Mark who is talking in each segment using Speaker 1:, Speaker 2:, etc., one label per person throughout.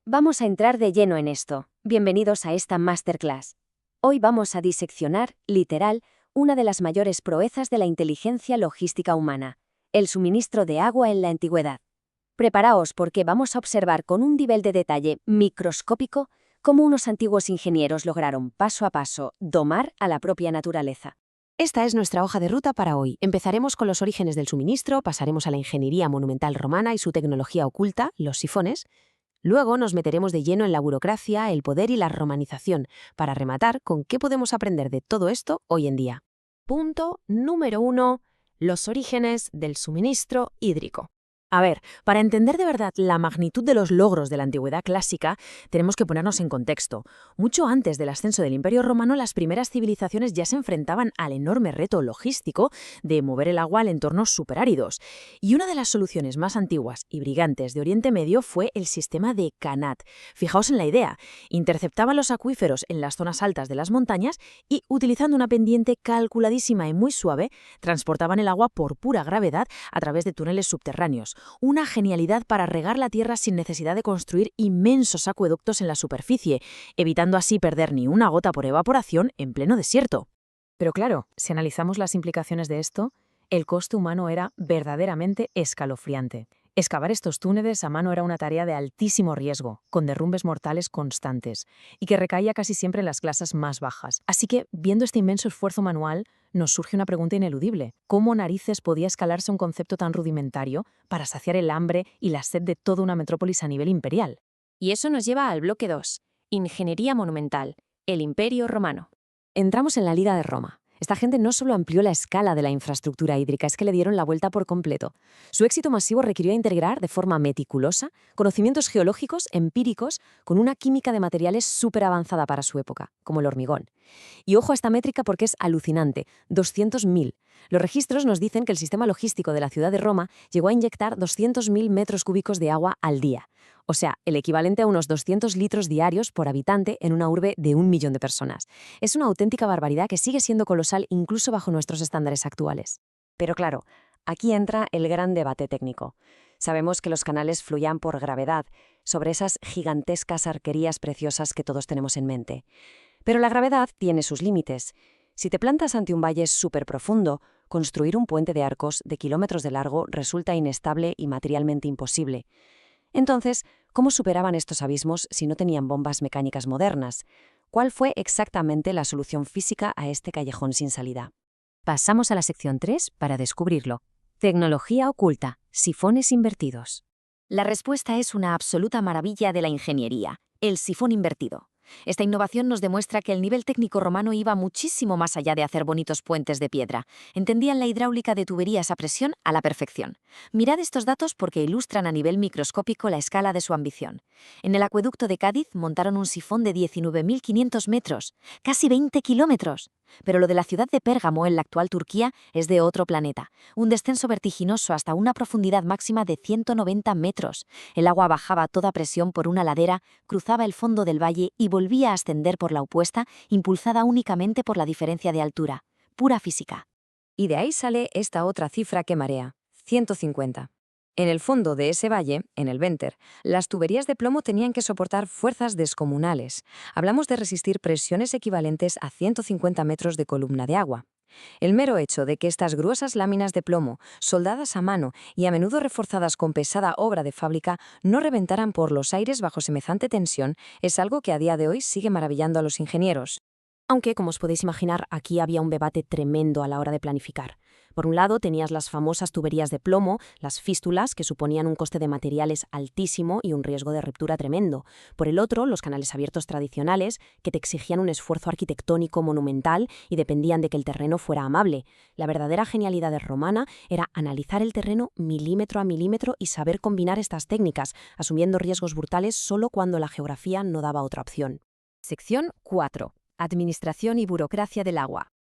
Speaker 1: Vamos a entrar de lleno en esto. Bienvenidos a esta masterclass. Hoy vamos a diseccionar, literal, una de las mayores proezas de la inteligencia logística humana, el suministro de agua en la antigüedad. Preparaos porque vamos a observar con un nivel de detalle microscópico cómo unos antiguos ingenieros lograron paso a paso domar a la propia naturaleza.
Speaker 2: Esta es nuestra hoja de ruta para hoy. Empezaremos con los orígenes del suministro, pasaremos a la ingeniería monumental romana y su tecnología oculta, los sifones. Luego nos meteremos de lleno en la burocracia, el poder y la romanización, para rematar con qué podemos aprender de todo esto hoy en día. Punto número 1. Los orígenes del suministro hídrico. A ver, para entender de verdad la magnitud de los logros de la antigüedad clásica, tenemos que ponernos en contexto. Mucho antes del ascenso del Imperio Romano, las primeras civilizaciones ya se enfrentaban al enorme reto logístico de mover el agua en entornos superáridos. Y una de las soluciones más antiguas y brillantes de Oriente Medio fue el sistema de Qanat. Fijaos en la idea. Interceptaban los acuíferos en las zonas altas de las montañas y, utilizando una pendiente calculadísima y muy suave, transportaban el agua por pura gravedad a través de túneles subterráneos. Una genialidad para regar la tierra sin necesidad de construir inmensos acueductos en la superficie, evitando así perder ni una gota por evaporación en pleno desierto. Pero claro, si analizamos las implicaciones de esto, el coste humano era verdaderamente escalofriante. Excavar estos túneles a mano era una tarea de altísimo riesgo, con derrumbes mortales constantes, y que recaía casi siempre en las clases más bajas. Así que, viendo este inmenso esfuerzo manual, nos surge una pregunta ineludible. ¿Cómo narices podía escalarse un concepto tan rudimentario para saciar el hambre y la sed de toda una metrópolis a nivel imperial?
Speaker 3: Y eso nos lleva al bloque 2, Ingeniería monumental, el Imperio Romano.
Speaker 2: Entramos en la Liga de Roma. Esta gente no solo amplió la escala de la infraestructura hídrica, es que le dieron la vuelta por completo. Su éxito masivo requirió integrar de forma meticulosa conocimientos geológicos empíricos con una química de materiales súper avanzada para su época, como el hormigón. Y ojo a esta métrica porque es alucinante, 200.000. Los registros nos dicen que el sistema logístico de la ciudad de Roma llegó a inyectar 200.000 metros cúbicos de agua al día. O sea, el equivalente a unos 200 litros diarios por habitante en una urbe de 1 millón de personas. Es una auténtica barbaridad que sigue siendo colosal incluso bajo nuestros estándares actuales.
Speaker 1: Pero claro, aquí entra el gran debate técnico. Sabemos que los canales fluían por gravedad sobre esas gigantescas arquerías preciosas que todos tenemos en mente. Pero la gravedad tiene sus límites. Si te plantas ante un valle súper profundo, construir un puente de arcos de kilómetros de largo resulta inestable y materialmente imposible. Entonces, ¿cómo superaban estos abismos si no tenían bombas mecánicas modernas? ¿Cuál fue exactamente la solución física a este callejón sin salida? Pasamos a la sección 3 para descubrirlo. Tecnología oculta, sifones invertidos.
Speaker 3: La respuesta es una absoluta maravilla de la ingeniería, el sifón invertido. Esta innovación nos demuestra que el nivel técnico romano iba muchísimo más allá de hacer bonitos puentes de piedra. Entendían la hidráulica de tuberías a presión a la perfección. Mirad estos datos porque ilustran a nivel microscópico la escala de su ambición. En el acueducto de Cádiz montaron un sifón de 19.500 metros, casi 20 kilómetros. Pero lo de la ciudad de Pérgamo, en la actual Turquía, es de otro planeta. Un descenso vertiginoso hasta una profundidad máxima de 190 metros. El agua bajaba a toda presión por una ladera, cruzaba el fondo del valle y volvía a ascender por la opuesta, impulsada únicamente por la diferencia de altura. Pura física.
Speaker 1: Y de ahí sale esta otra cifra que marea, 150. En el fondo de ese valle, en el Vénter, las tuberías de plomo tenían que soportar fuerzas descomunales. Hablamos de resistir presiones equivalentes a 150 metros de columna de agua. El mero hecho de que estas gruesas láminas de plomo, soldadas a mano y a menudo reforzadas con pesada obra de fábrica, no reventaran por los aires bajo semejante tensión, es algo que a día de hoy sigue maravillando a los ingenieros.
Speaker 2: Aunque, como os podéis imaginar, aquí había un debate tremendo a la hora de planificar. Por un lado, tenías las famosas tuberías de plomo, las fístulas, que suponían un coste de materiales altísimo y un riesgo de ruptura tremendo. Por el otro, los canales abiertos tradicionales, que te exigían un esfuerzo arquitectónico monumental y dependían de que el terreno fuera amable. La verdadera genialidad romana era analizar el terreno milímetro a milímetro y saber combinar estas técnicas, asumiendo riesgos brutales solo cuando la geografía no daba otra opción.
Speaker 3: Sección 4. Administración y burocracia del agua.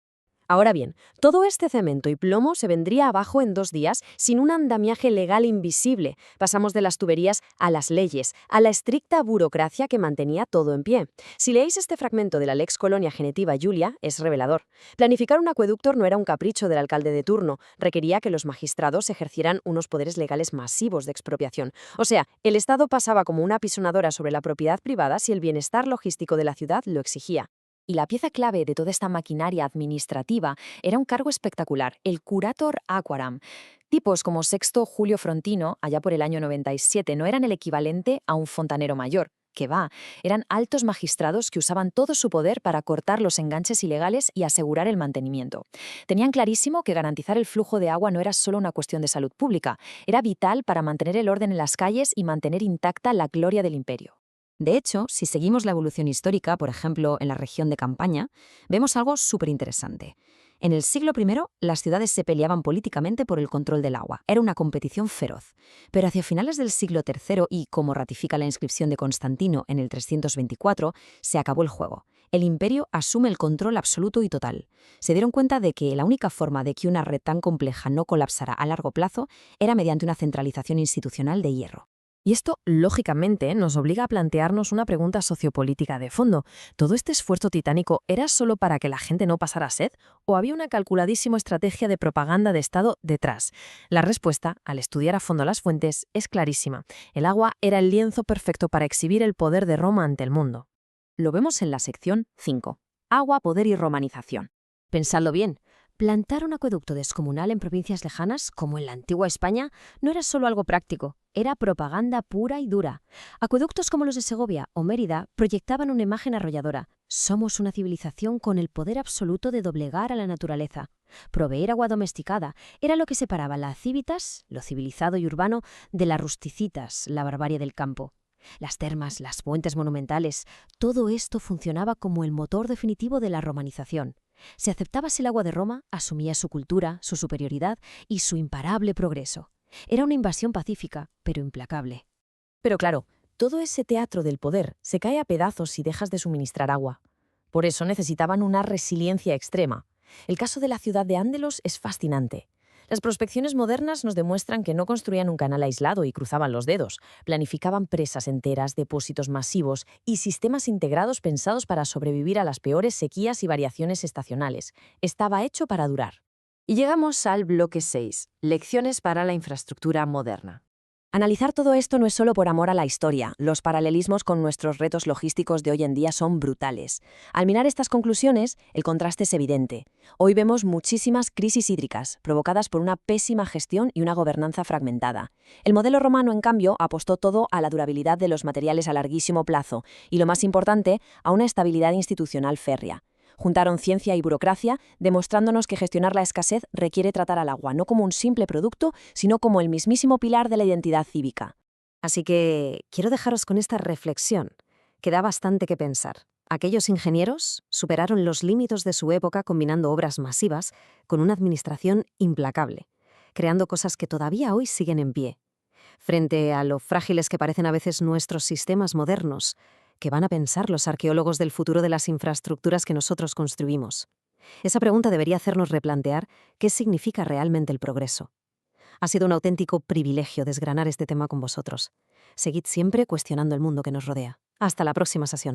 Speaker 2: Ahora bien, todo este cemento y plomo se vendría abajo en 2 días sin un andamiaje legal invisible. Pasamos de las tuberías a las leyes, a la estricta burocracia que mantenía todo en pie. Si leéis este fragmento de la Lex Colonia Genetiva Julia, es revelador. Planificar un acueducto no era un capricho del alcalde de turno, requería que los magistrados ejercieran unos poderes legales masivos de expropiación. O sea, el Estado pasaba como una apisonadora sobre la propiedad privada si el bienestar logístico de la ciudad lo exigía.
Speaker 3: Y la pieza clave de toda esta maquinaria administrativa era un cargo espectacular, el curator aquarum. Tipos como Sexto Julio Frontino, allá por el año 97, no eran el equivalente a un fontanero mayor. Que va, eran altos magistrados que usaban todo su poder para cortar los enganches ilegales y asegurar el mantenimiento. Tenían clarísimo que garantizar el flujo de agua no era solo una cuestión de salud pública, era vital para mantener el orden en las calles y mantener intacta la gloria del imperio.
Speaker 1: De hecho, si seguimos la evolución histórica, por ejemplo, en la región de Campaña, vemos algo súper interesante. En el siglo I, las ciudades se peleaban políticamente por el control del agua. Era una competición feroz. Pero hacia finales del siglo III, y como ratifica la inscripción de Constantino en el 324, se acabó el juego. El imperio asume el control absoluto y total. Se dieron cuenta de que la única forma de que una red tan compleja no colapsara a largo plazo era mediante una centralización institucional de hierro.
Speaker 2: Y esto, lógicamente, nos obliga a plantearnos una pregunta sociopolítica de fondo. ¿Todo este esfuerzo titánico era solo para que la gente no pasara sed? ¿O había una calculadísima estrategia de propaganda de Estado detrás? La respuesta, al estudiar a fondo las fuentes, es clarísima. El agua era el lienzo perfecto para exhibir el poder de Roma ante el mundo.
Speaker 1: Lo vemos en la sección 5. Agua, poder y romanización.
Speaker 2: Pensadlo bien. Plantar un acueducto descomunal en provincias lejanas, como en la antigua España, no era solo algo práctico, era propaganda pura y dura. Acueductos como los de Segovia o Mérida proyectaban una imagen arrolladora. Somos una civilización con el poder absoluto de doblegar a la naturaleza. Proveer agua domesticada era lo que separaba la civitas, lo civilizado y urbano, de las rusticitas, la barbarie del campo. Las termas, las fuentes monumentales, todo esto funcionaba como el motor definitivo de la romanización. Si aceptabas el agua de Roma, asumías su cultura, su superioridad y su imparable progreso. Era una invasión pacífica, pero implacable. Pero claro, todo ese teatro del poder se cae a pedazos si dejas de suministrar agua. Por eso necesitaban una resiliencia extrema. El caso de la ciudad de Ándelos es fascinante. Las prospecciones modernas nos demuestran que no construían un canal aislado y cruzaban los dedos. Planificaban presas enteras, depósitos masivos y sistemas integrados pensados para sobrevivir a las peores sequías y variaciones estacionales. Estaba hecho para durar.
Speaker 1: Y llegamos al bloque 6, lecciones para la infraestructura moderna. Analizar todo esto no es solo por amor a la historia, los paralelismos con nuestros retos logísticos de hoy en día son brutales. Al mirar estas conclusiones, el contraste es evidente. Hoy vemos muchísimas crisis hídricas, provocadas por una pésima gestión y una gobernanza fragmentada. El modelo romano, en cambio, apostó todo a la durabilidad de los materiales a larguísimo plazo y, lo más importante, a una estabilidad institucional férrea. Juntaron ciencia y burocracia, demostrándonos que gestionar la escasez requiere tratar al agua no como un simple producto, sino como el mismísimo pilar de la identidad cívica.
Speaker 2: Así que quiero dejaros con esta reflexión, que da bastante que pensar. Aquellos ingenieros superaron los límites de su época combinando obras masivas con una administración implacable, creando cosas que todavía hoy siguen en pie. Frente a lo frágiles que parecen a veces nuestros sistemas modernos, ¿qué van a pensar los arqueólogos del futuro de las infraestructuras que nosotros construimos? Esa pregunta debería hacernos replantear qué significa realmente el progreso. Ha sido un auténtico privilegio desgranar este tema con vosotros. Seguid siempre cuestionando el mundo que nos rodea. Hasta la próxima sesión.